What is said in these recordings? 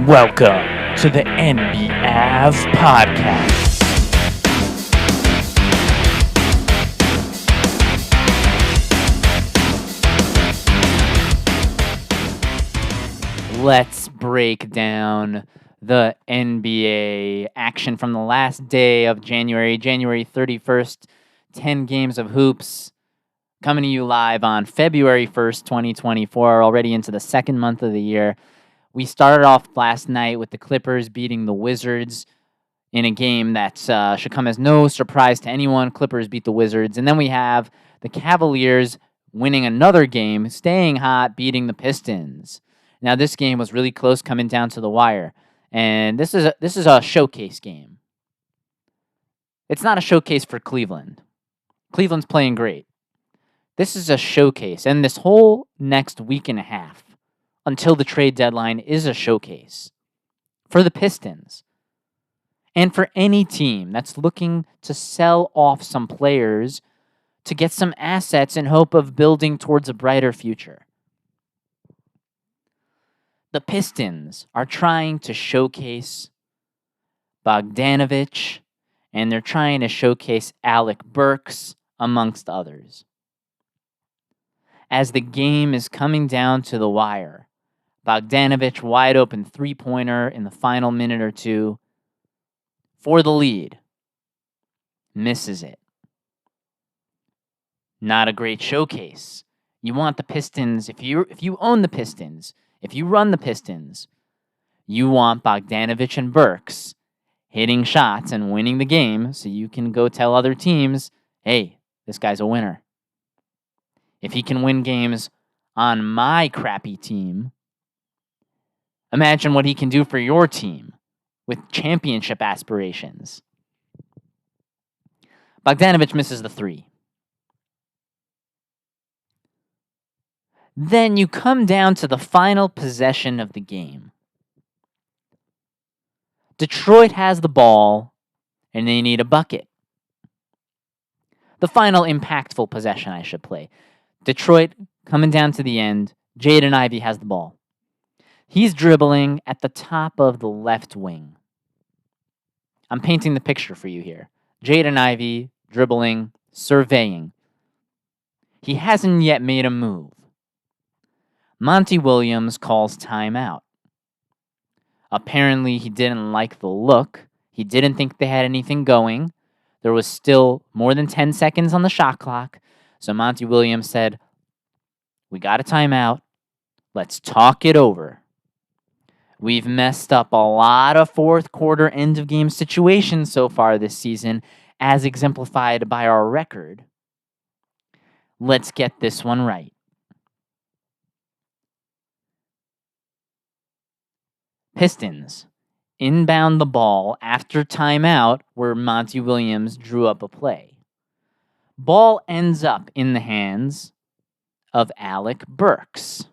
Welcome to the NBAV podcast. Let's break down the NBA action from the last day of January 31st. 10 games of hoops coming to you live on February 1st, 2024, already into the second month of the year. We started off last night with the Clippers beating the Wizards in a game that should come as no surprise to anyone. Clippers beat the Wizards. And then we have the Cavaliers winning another game, staying hot, beating the Pistons. Now, this game was really close, coming down to the wire. And this is a showcase game. It's not a showcase for Cleveland. Cleveland's playing great. This is a showcase. And this whole next week and a half, until the trade deadline, is a showcase for the Pistons and for any team that's looking to sell off some players to get some assets in hope of building towards a brighter future. The Pistons are trying to showcase Bogdanovich, and they're trying to showcase Alec Burks, amongst others. As the game is coming down to the wire, Bogdanovich, wide open three-pointer in the final minute or two for the lead. Misses it. Not a great showcase. You want the Pistons, if you own the Pistons, if you run the Pistons, you want Bogdanovich and Burks hitting shots and winning the game so you can go tell other teams, hey, this guy's a winner. If he can win games on my crappy team, imagine what he can do for your team with championship aspirations. Bogdanovich misses the three. Then you come down to the final possession of the game. Detroit has the ball, and they need a bucket. The final impactful possession, I should play. Detroit coming down to the end. Jaden Ivey has the ball. He's dribbling at the top of the left wing. I'm painting the picture for you here. Jaden Ivey dribbling, surveying. He hasn't yet made a move. Monty Williams calls timeout. Apparently, he didn't like the look. He didn't think they had anything going. There was still more than 10 seconds on the shot clock. So Monty Williams said, we got a timeout. Let's talk it over. We've messed up a lot of fourth quarter end of game situations so far this season, as exemplified by our record. Let's get this one right. Pistons inbound the ball after timeout where Monty Williams drew up a play. Ball ends up in the hands of Alec Burks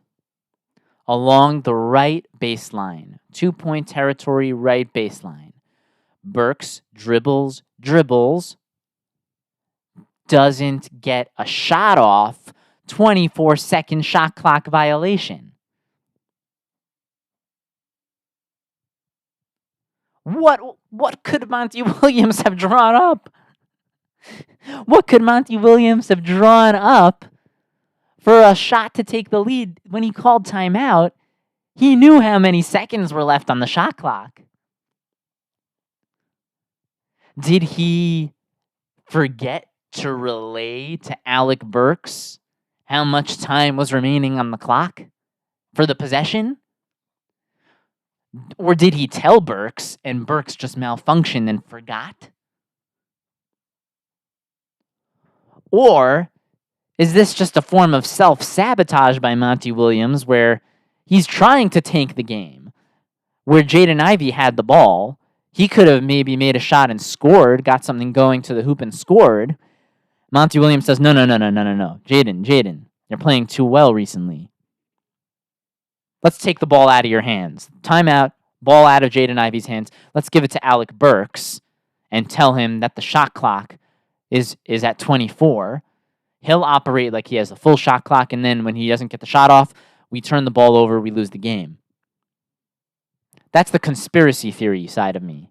along the right baseline, 2-point territory, right baseline. Burks dribbles, doesn't get a shot off, 24-second shot clock violation. What could Monty Williams have drawn up? What could Monty Williams have drawn up for a shot to take the lead when he called timeout? He knew how many seconds were left on the shot clock. Did he forget to relay to Alec Burks how much time was remaining on the clock for the possession? Or did he tell Burks and Burks just malfunctioned and forgot? Or is this just a form of self-sabotage by Monty Williams where he's trying to tank the game? Where Jaden Ivey had the ball, he could have maybe made a shot and scored, got something going to the hoop and scored. Monty Williams says, no. Jaden, you're playing too well recently. Let's take the ball out of your hands. Timeout, ball out of Jaden Ivey's hands. Let's give it to Alec Burks and tell him that the shot clock is at 24. He'll operate like he has a full shot clock, and then when he doesn't get the shot off, we turn the ball over, we lose the game. That's the conspiracy theory side of me.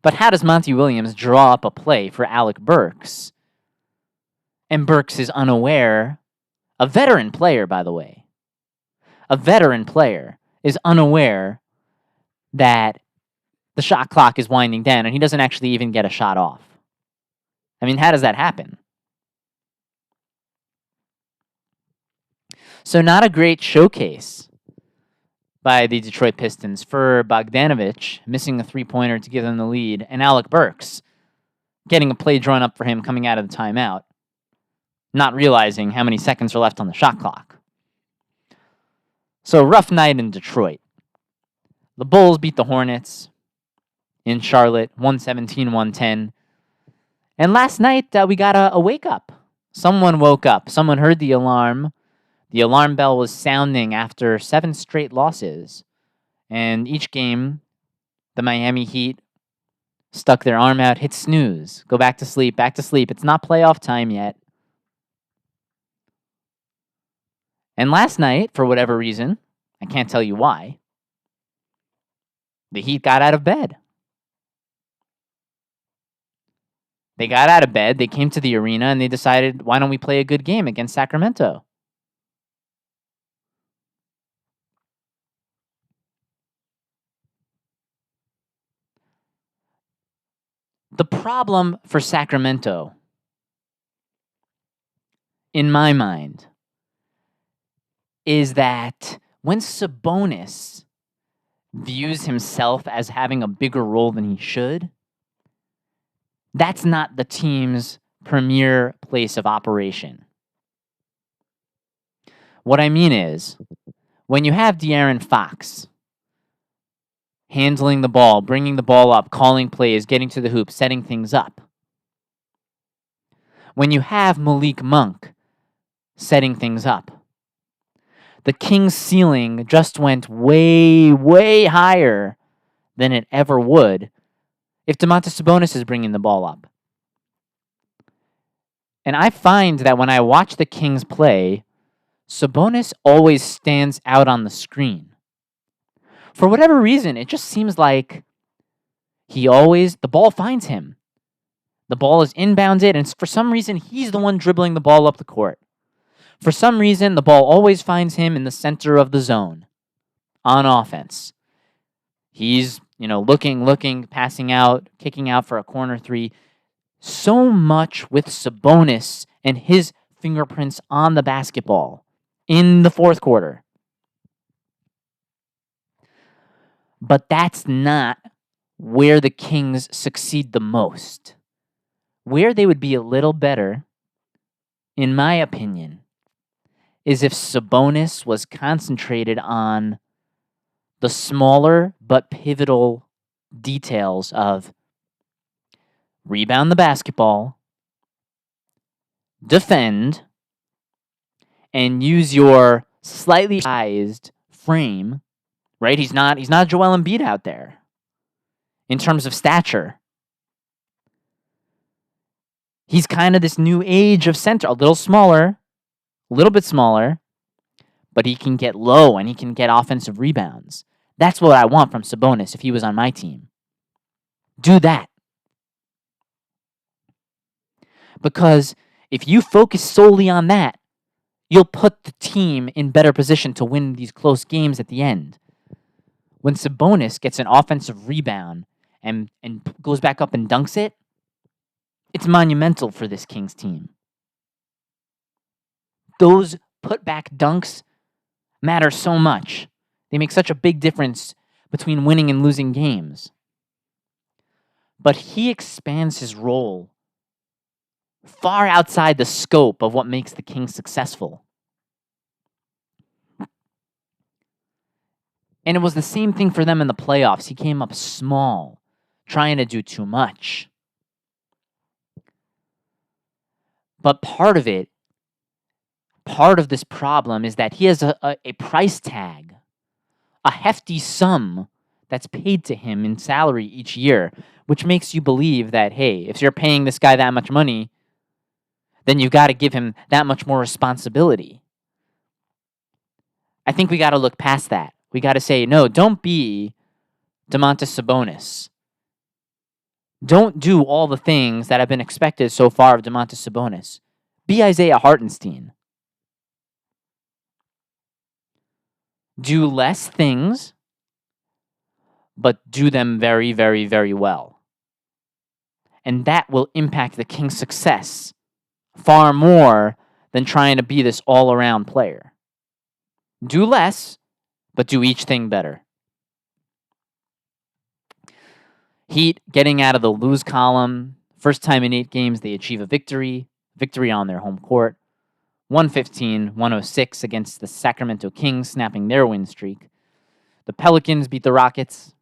But how does Monty Williams draw up a play for Alec Burks? And Burks is unaware, a veteran player, by the way, a veteran player is unaware that the shot clock is winding down and he doesn't actually even get a shot off. I mean, how does that happen? So not a great showcase by the Detroit Pistons for Bogdanovich missing a three-pointer to give them the lead, and Alec Burks getting a play drawn up for him coming out of the timeout, not realizing how many seconds are left on the shot clock. So rough night in Detroit. The Bulls beat the Hornets in Charlotte, 117-110. And last night, we got a wake-up. Someone woke up. Someone heard the alarm. The alarm bell was sounding after 7 straight losses. And each game, the Miami Heat stuck their arm out, hit snooze, go back to sleep, back to sleep. It's not playoff time yet. And last night, for whatever reason, I can't tell you why, the Heat got out of bed. They got out of bed, they came to the arena, and they decided, why don't we play a good game against Sacramento? The problem for Sacramento, in my mind, is that when Sabonis views himself as having a bigger role than he should, that's not the team's premier place of operation. What I mean is, when you have De'Aaron Fox handling the ball, bringing the ball up, calling plays, getting to the hoop, setting things up, when you have Malik Monk setting things up, the Kings' ceiling just went way, way higher than it ever would if Domantas Sabonis is bringing the ball up. And I find that when I watch the Kings play, Sabonis always stands out on the screen. For whatever reason, it just seems like the ball finds him. The ball is inbounded, and for some reason, he's the one dribbling the ball up the court. For some reason, the ball always finds him in the center of the zone on offense. He's, looking, passing out, kicking out for a corner three. So much with Sabonis and his fingerprints on the basketball in the fourth quarter. But that's not where the Kings succeed the most. Where they would be a little better, in my opinion, is if Sabonis was concentrated on the smaller but pivotal details of rebound the basketball, defend, and use your slightly sized frame, right? He's not Joel Embiid out there in terms of stature. He's kind of this new age of center, a little bit smaller, but he can get low and he can get offensive rebounds. That's what I want from Sabonis if he was on my team. Do that. Because if you focus solely on that, you'll put the team in better position to win these close games at the end. When Sabonis gets an offensive rebound and goes back up and dunks it, it's monumental for this Kings team. Those putback dunks matter so much. They make such a big difference between winning and losing games. But he expands his role far outside the scope of what makes the Kings successful. And it was the same thing for them in the playoffs. He came up small, trying to do too much. But part of this problem is that he has a price tag, a hefty sum that's paid to him in salary each year, which makes you believe that, hey, if you're paying this guy that much money, then you got to give him that much more responsibility. I think we got to look past that. We got to say, no, don't be Domantas Sabonis. Don't do all the things that have been expected so far of Domantas Sabonis. Be Isaiah Hartenstein. Do less things, but do them very, very, very well. And that will impact the Kings' success far more than trying to be this all-around player. Do less, but do each thing better. Heat getting out of the lose column. First time in 8 games they achieve a victory. Victory on their home court. 115-106 against the Sacramento Kings, snapping their win streak. The Pelicans beat the Rockets.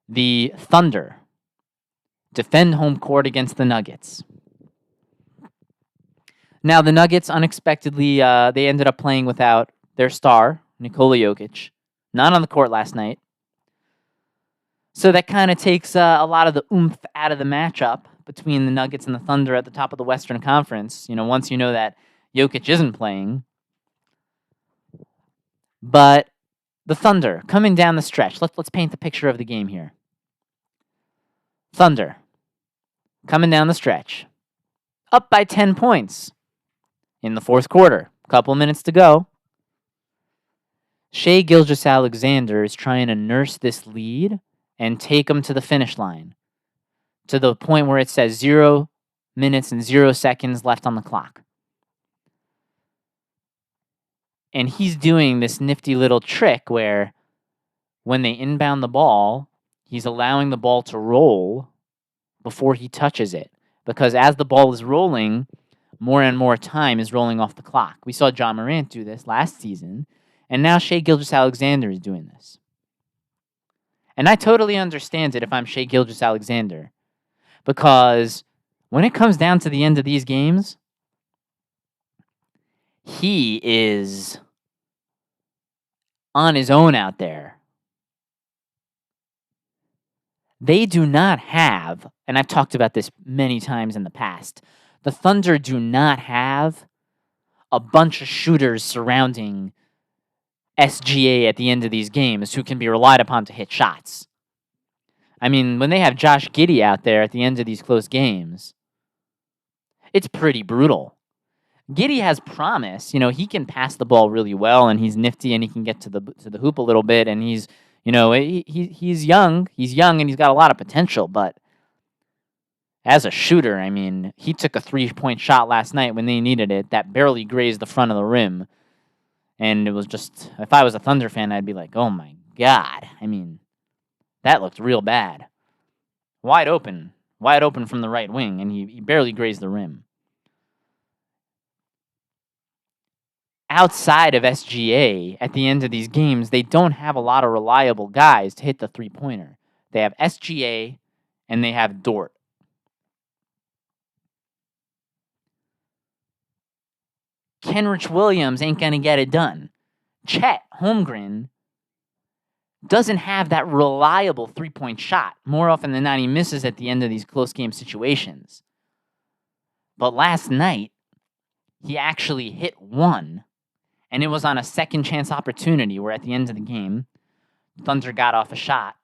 The Thunder defend home court against the Nuggets. Now, the Nuggets unexpectedly, they ended up playing without their star, Nikola Jokic. Not on the court last night. So that kind of takes a lot of the oomph out of the matchup between the Nuggets and the Thunder at the top of the Western Conference. Once you know that Jokic isn't playing. But the Thunder coming down the stretch. Let's paint the picture of the game here. Thunder coming down the stretch. Up by 10 points in the fourth quarter. Couple minutes to go. Shai Gilgeous-Alexander is trying to nurse this lead and take them to the finish line, to the point where it says 0 minutes and 0 seconds left on the clock. And he's doing this nifty little trick where when they inbound the ball, he's allowing the ball to roll before he touches it. Because as the ball is rolling, more and more time is rolling off the clock. We saw John Morant do this last season, and now Shai Gilgeous-Alexander is doing this. And I totally understand it if I'm Shai Gilgeous-Alexander. Because when it comes down to the end of these games, he is on his own out there. They do not have, and I've talked about this many times in the past, the Thunder do not have a bunch of shooters surrounding SGA at the end of these games who can be relied upon to hit shots. I mean, when they have Josh Giddey out there at the end of these close games, it's pretty brutal. Giddey has promise. He can pass the ball really well, and he's nifty, and he can get to the hoop a little bit, and he's young. He's young, and he's got a lot of potential. But as a shooter, I mean, he took a 3-point shot last night when they needed it that barely grazed the front of the rim. And it was just, if I was a Thunder fan, I'd be like, oh my God. I mean, that looked real bad. Wide open from the right wing, and he barely grazed the rim. Outside of SGA, at the end of these games, they don't have a lot of reliable guys to hit the three-pointer. They have SGA, and they have Dort. Kenrich Williams ain't going to get it done. Chet Holmgren doesn't have that reliable three-point shot. More often than not, he misses at the end of these close game situations. But last night, he actually hit one, and it was on a second chance opportunity where at the end of the game, Thunder got off a shot.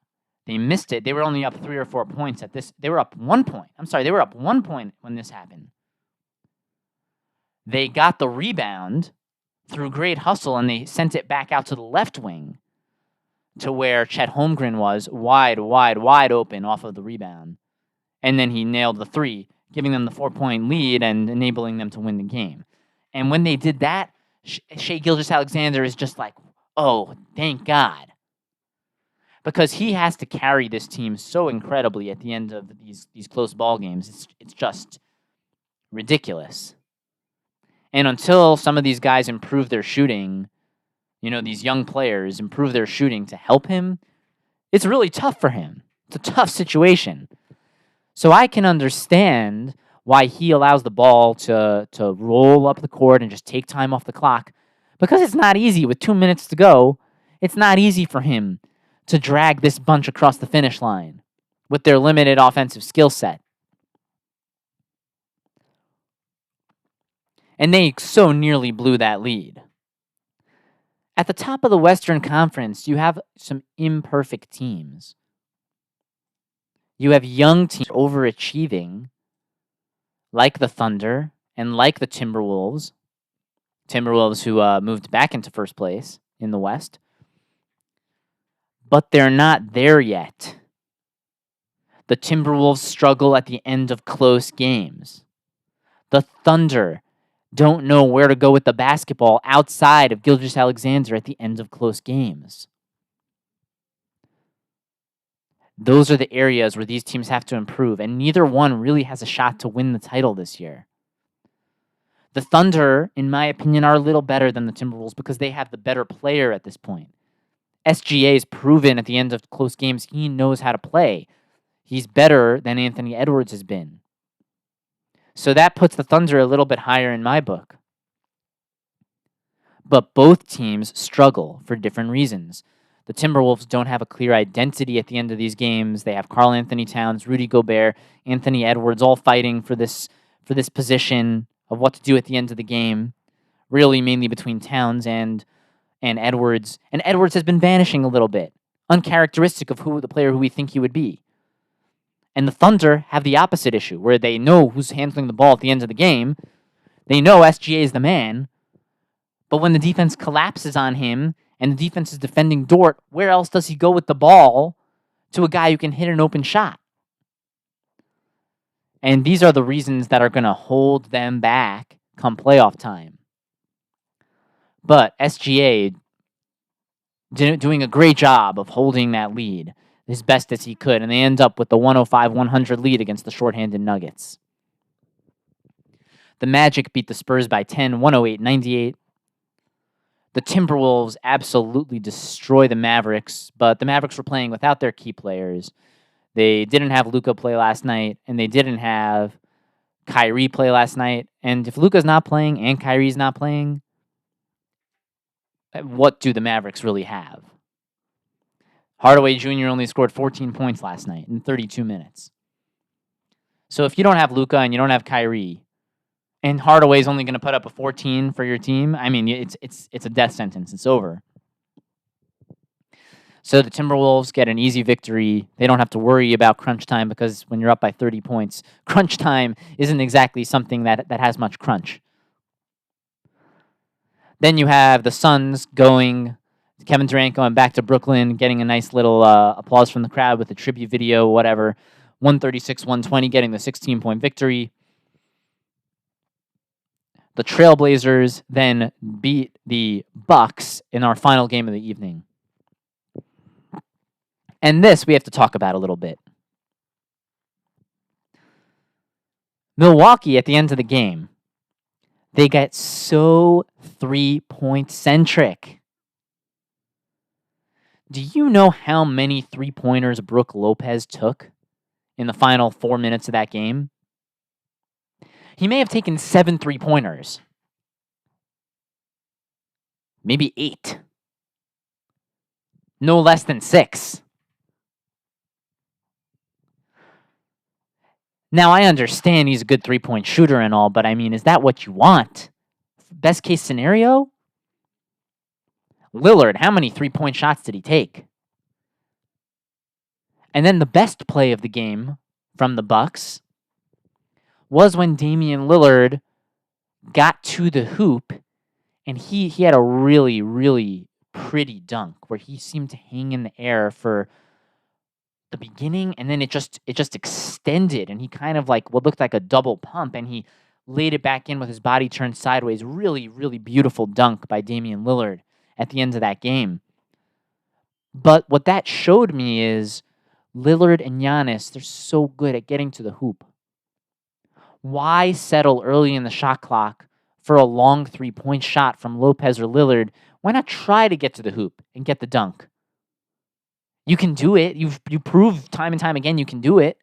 They missed it. They were only up 3 or 4 points at this. They were up 1 point. They were up 1 point when this happened. They got the rebound through great hustle, and they sent it back out to the left wing to where Chet Holmgren was wide open off of the rebound. And then he nailed the three, giving them the 4-point lead and enabling them to win the game. And when they did that, Shai Gilgeous-Alexander is just like, oh, thank God. Because he has to carry this team so incredibly at the end of these close ball games. It's just ridiculous. And until some of these guys improve their shooting, these young players improve their shooting to help him, it's really tough for him. It's a tough situation. So I can understand why he allows the ball to roll up the court and just take time off the clock. Because it's not easy with 2 minutes to go. It's not easy for him to drag this bunch across the finish line with their limited offensive skill set. And they so nearly blew that lead. At the top of the Western Conference, you have some imperfect teams. You have young teams overachieving, like the Thunder and like the Timberwolves. Timberwolves who moved back into first place in the West. But they're not there yet. The Timberwolves struggle at the end of close games. The Thunder don't know where to go with the basketball outside of Gilgeous-Alexander at the end of close games. Those are the areas where these teams have to improve, and neither one really has a shot to win the title this year. The Thunder, in my opinion, are a little better than the Timberwolves because they have the better player at this point. SGA's proven at the end of close games he knows how to play. He's better than Anthony Edwards has been. So that puts the Thunder a little bit higher in my book. But both teams struggle for different reasons. The Timberwolves don't have a clear identity at the end of these games. They have Karl Anthony Towns, Rudy Gobert, Anthony Edwards all fighting for this position of what to do at the end of the game, really mainly between Towns and Edwards. And Edwards has been vanishing a little bit, uncharacteristic of the player who we think he would be. And the Thunder have the opposite issue, where they know who's handling the ball at the end of the game. They know SGA is the man. But when the defense collapses on him and the defense is defending Dort, where else does he go with the ball to a guy who can hit an open shot? And these are the reasons that are going to hold them back come playoff time. But SGA doing a great job of holding that lead as best as he could, and they end up with the 105-100 lead against the shorthanded Nuggets. The Magic beat the Spurs by 10, 108-98. The Timberwolves absolutely destroy the Mavericks, but the Mavericks were playing without their key players. They didn't have Luka play last night, and they didn't have Kyrie play last night. And if Luka's not playing and Kyrie's not playing, what do the Mavericks really have? Hardaway Jr. only scored 14 points last night in 32 minutes. So if you don't have Luka and you don't have Kyrie, and Hardaway's only going to put up a 14 for your team, I mean, it's a death sentence. It's over. So the Timberwolves get an easy victory. They don't have to worry about crunch time because when you're up by 30 points, crunch time isn't exactly something that has much crunch. Then you have the Suns going, Kevin Durant going back to Brooklyn, getting a nice little applause from the crowd with a tribute video, whatever. 136-120, getting the 16-point victory. The Trailblazers then beat the Bucks in our final game of the evening. And this we have to talk about a little bit. Milwaukee, at the end of the game, they get so three-point centric. Do you know how many three-pointers Brook Lopez took in the final 4 minutes of that game? He may have taken 7 three-pointers. Maybe 8. No less than 6. Now, I understand he's a good three-point shooter and all, but I mean, is that what you want? Best case scenario? Lillard, how many three-point shots did he take? And then the best play of the game from the Bucks was when Damian Lillard got to the hoop, and he had a really, really pretty dunk where he seemed to hang in the air for the beginning, and then it just extended, and he kind of like what looked like a double pump, and he laid it back in with his body turned sideways. Really, really beautiful dunk by Damian Lillard at the end of that game. But what that showed me is Lillard and Giannis, they're so good at getting to the hoop. Why settle early in the shot clock for a long three-point shot from Lopez or Lillard? Why not try to get to the hoop and get the dunk? You can do it. You prove time and time again you can do it.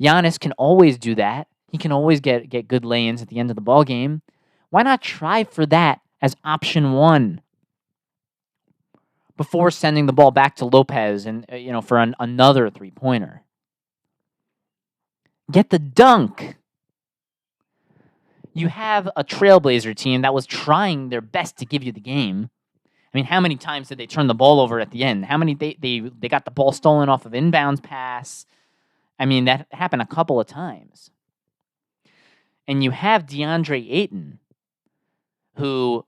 Giannis can always do that. He can always get good lay-ins at the end of the ball game. Why not try for that as option 1 before sending the ball back to Lopez and for another three-pointer? Get the dunk. You have a Trailblazer team that was trying their best to give you the game. I mean, how many times did they turn the ball over at the end? How many they got the ball stolen off of inbounds pass? I mean, that happened a couple of times. And you have DeAndre Ayton, who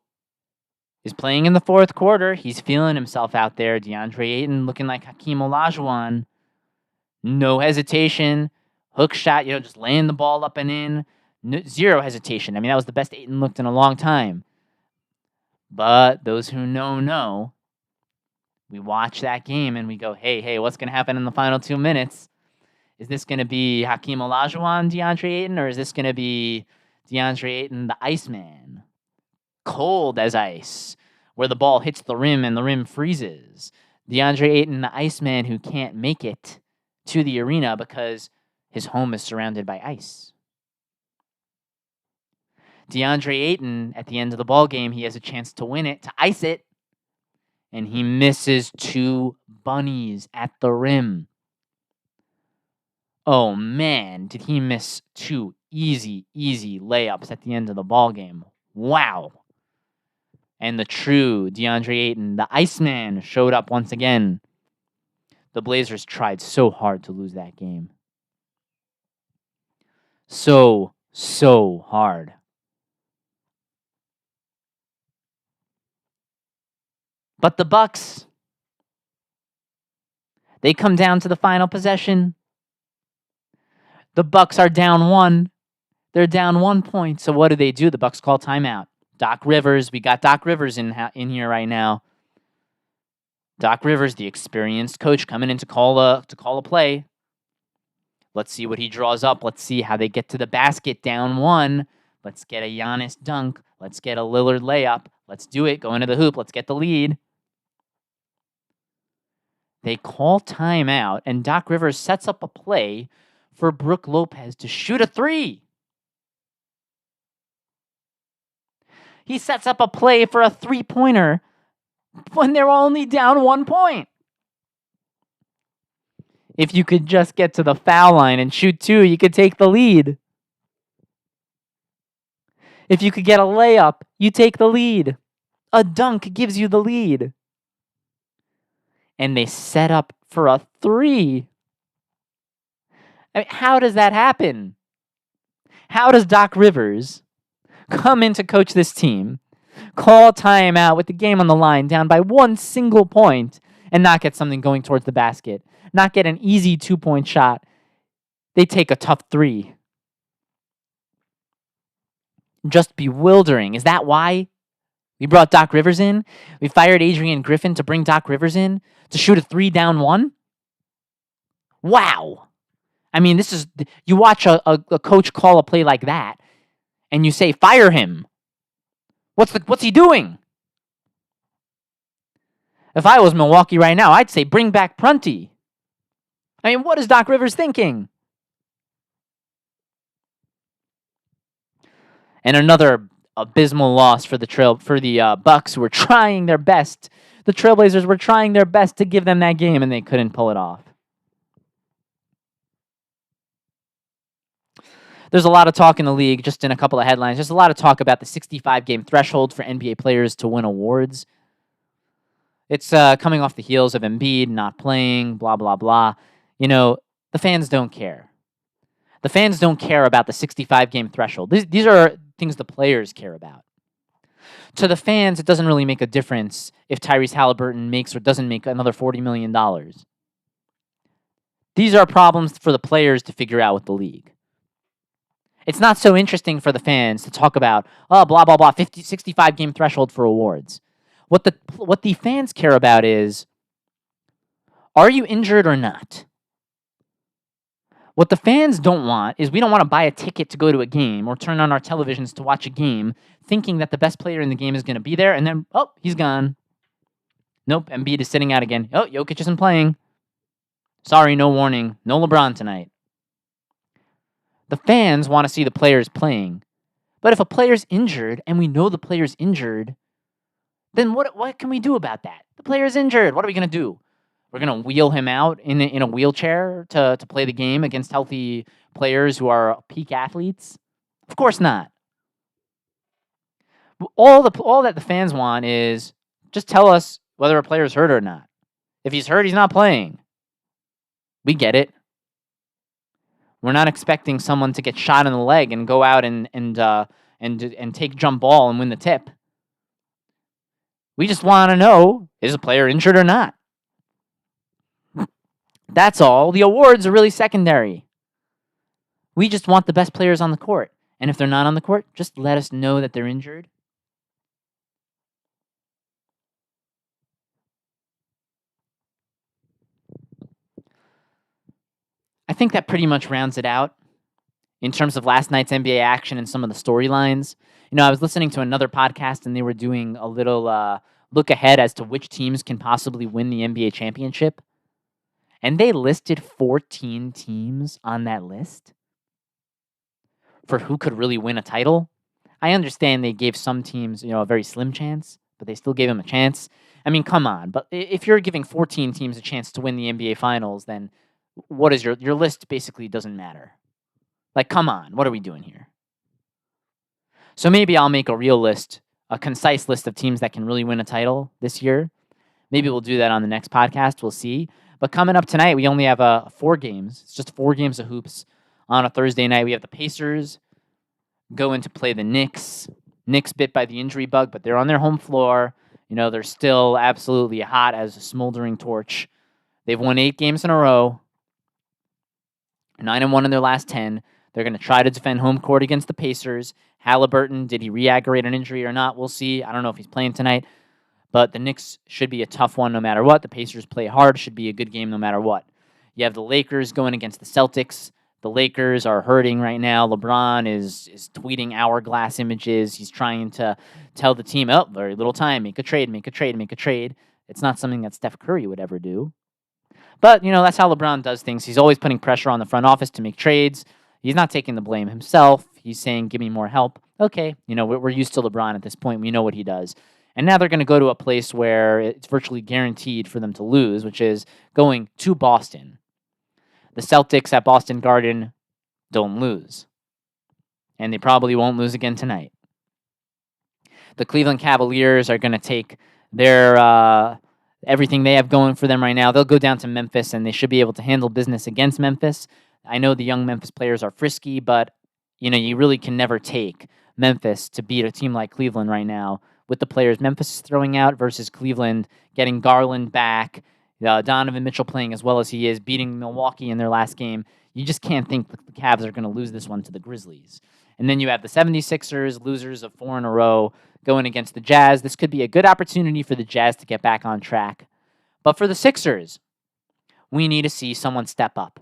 is playing in the fourth quarter. He's feeling himself out there. DeAndre Ayton looking like Hakeem Olajuwon. No hesitation. Hook shot, just laying the ball up and in. No, zero hesitation. I mean, that was the best Ayton looked in a long time. But those who know. We watch that game and we go, hey, what's going to happen in the final 2 minutes? Is this going to be Hakeem Olajuwon, DeAndre Ayton, or is this going to be DeAndre Ayton, the Iceman? Cold as ice, where the ball hits the rim and the rim freezes. DeAndre Ayton, the Iceman, who can't make it to the arena because his home is surrounded by ice. DeAndre Ayton, at the end of the ball game, he has a chance to win it, to ice it, and he misses 2 bunnies at the rim. Oh man, did he miss 2 easy layups at the end of the ball game. Wow. And the true DeAndre Ayton, the Iceman, showed up once again. The Blazers tried so hard to lose that game. So hard. But the Bucks, they come down to the final possession. The Bucks are down 1. They're down 1 point. So what do? The Bucks call timeout. Doc Rivers, we got Doc Rivers in here right now. Doc Rivers, the experienced coach, coming in to call a play. Let's see what he draws up. Let's see how they get to the basket down 1. Let's get a Giannis dunk. Let's get a Lillard layup. Let's do it. Go into the hoop. Let's get the lead. They call timeout, and Doc Rivers sets up a play for Brook Lopez to shoot a 3. He sets up a play for a 3-pointer when they're only down 1 point. If you could just get to the foul line and shoot 2, you could take the lead. If you could get a layup, you take the lead. A dunk gives you the lead. And they set up for a 3. I mean, how does that happen? How does Doc Rivers come in to coach this team, call timeout with the game on the line, down by 1 single point, and not get something going towards the basket, not get an easy 2-point shot? They take a tough 3. Just bewildering. Is that why we brought Doc Rivers in? We fired Adrian Griffin to bring Doc Rivers in to shoot a 3 down 1? Wow. I mean, you watch a coach call a play like that, and you say, fire him. What's he doing? If I was Milwaukee right now, I'd say bring back Prunty. I mean, what is Doc Rivers thinking? And another abysmal loss for the Bucks, who were trying their best. The Trailblazers were trying their best to give them that game, and they couldn't pull it off. There's a lot of talk in the league, just in a couple of headlines. There's a lot of talk about the 65-game threshold for NBA players to win awards. It's coming off the heels of Embiid not playing, blah, blah, blah. The fans don't care. The fans don't care about the 65-game threshold. These are things the players care about. To the fans, it doesn't really make a difference if Tyrese Halliburton makes or doesn't make another $40 million. These are problems for the players to figure out with the league. It's not so interesting for the fans to talk about, blah, blah, blah, 65-game threshold for awards. What the fans care about is, are you injured or not? What the fans don't want is, we don't want to buy a ticket to go to a game or turn on our televisions to watch a game thinking that the best player in the game is going to be there, and then, he's gone. Nope, Embiid is sitting out again. Jokic isn't playing. Sorry, no warning. No LeBron tonight. The fans want to see the players playing. But if a player's injured, and we know the player's injured, then what can we do about that? The player's injured. What are we going to do? We're going to wheel him out in a wheelchair to play the game against healthy players who are peak athletes? Of course not. All that the fans want is just tell us whether a player's hurt or not. If he's hurt, he's not playing. We get it. We're not expecting someone to get shot in the leg and go out and take jump ball and win the tip. We just want to know, is a player injured or not? That's all. The awards are really secondary. We just want the best players on the court. And if they're not on the court, just let us know that they're injured. I think that pretty much rounds it out in terms of last night's NBA action and some of the storylines. I was listening to another podcast and they were doing a little look ahead as to which teams can possibly win the NBA championship. And they listed 14 teams on that list for who could really win a title. I understand they gave some teams, a very slim chance, but they still gave them a chance. I mean, come on. But if you're giving 14 teams a chance to win the NBA Finals, then what is your list basically doesn't matter. Like, come on. What are we doing here? So maybe I'll make a real list, a concise list of teams that can really win a title this year. Maybe we'll do that on the next podcast. We'll see. But coming up tonight, we only have 4 games. It's just 4 games of hoops on a Thursday night. We have the Pacers going to play the Knicks. Knicks bit by the injury bug, but they're on their home floor. They're still absolutely hot as a smoldering torch. They've won 8 games in a row, 9-1 in their last 10. They're going to try to defend home court against the Pacers. Halliburton, did he re-aggravate an injury or not? We'll see. I don't know if he's playing tonight. But the Knicks should be a tough one no matter what. The Pacers play hard. Should be a good game no matter what. You have the Lakers going against the Celtics. The Lakers are hurting right now. LeBron is tweeting hourglass images. He's trying to tell the team, very little time. Make a trade, make a trade, make a trade. It's not something that Steph Curry would ever do. But, that's how LeBron does things. He's always putting pressure on the front office to make trades. He's not taking the blame himself. He's saying, give me more help. Okay, we're used to LeBron at this point. We know what he does. And now they're going to go to a place where it's virtually guaranteed for them to lose, which is going to Boston. The Celtics at Boston Garden don't lose. And they probably won't lose again tonight. The Cleveland Cavaliers are going to take their everything they have going for them right now. They'll go down to Memphis, and they should be able to handle business against Memphis. I know the young Memphis players are frisky, but you really can never take Memphis to beat a team like Cleveland right now with the players Memphis is throwing out versus Cleveland getting Garland back, Donovan Mitchell playing as well as he is, beating Milwaukee in their last game. You just can't think the Cavs are going to lose this one to the Grizzlies. And then you have the 76ers, losers of 4 in a row, going against the Jazz. This could be a good opportunity for the Jazz to get back on track. But for the Sixers, we need to see someone step up.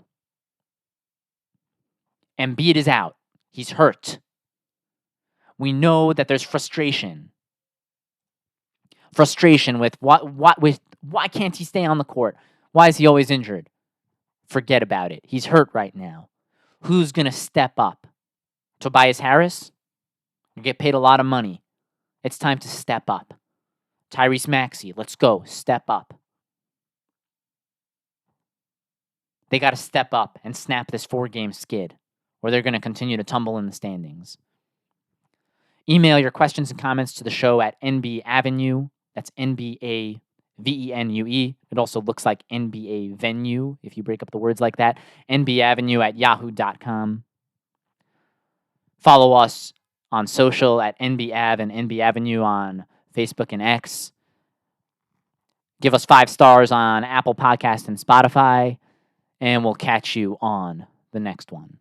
Embiid is out. He's hurt. We know that there's frustration. Frustration with why can't he stay on the court? Why is he always injured? Forget about it. He's hurt right now. Who's going to step up? Tobias Harris? You get paid a lot of money. It's time to step up. Tyrese Maxey, let's go. Step up. They got to step up and snap this 4-game skid, or they're going to continue to tumble in the standings. Email your questions and comments to the show at NBAvenue. That's NBAVENUE. It also looks like NBA Venue if you break up the words like that. NBAvenue@yahoo.com. Follow us on social at NBAv and NBAvenue on Facebook and X. Give us 5 stars on Apple Podcasts and Spotify. And we'll catch you on the next one.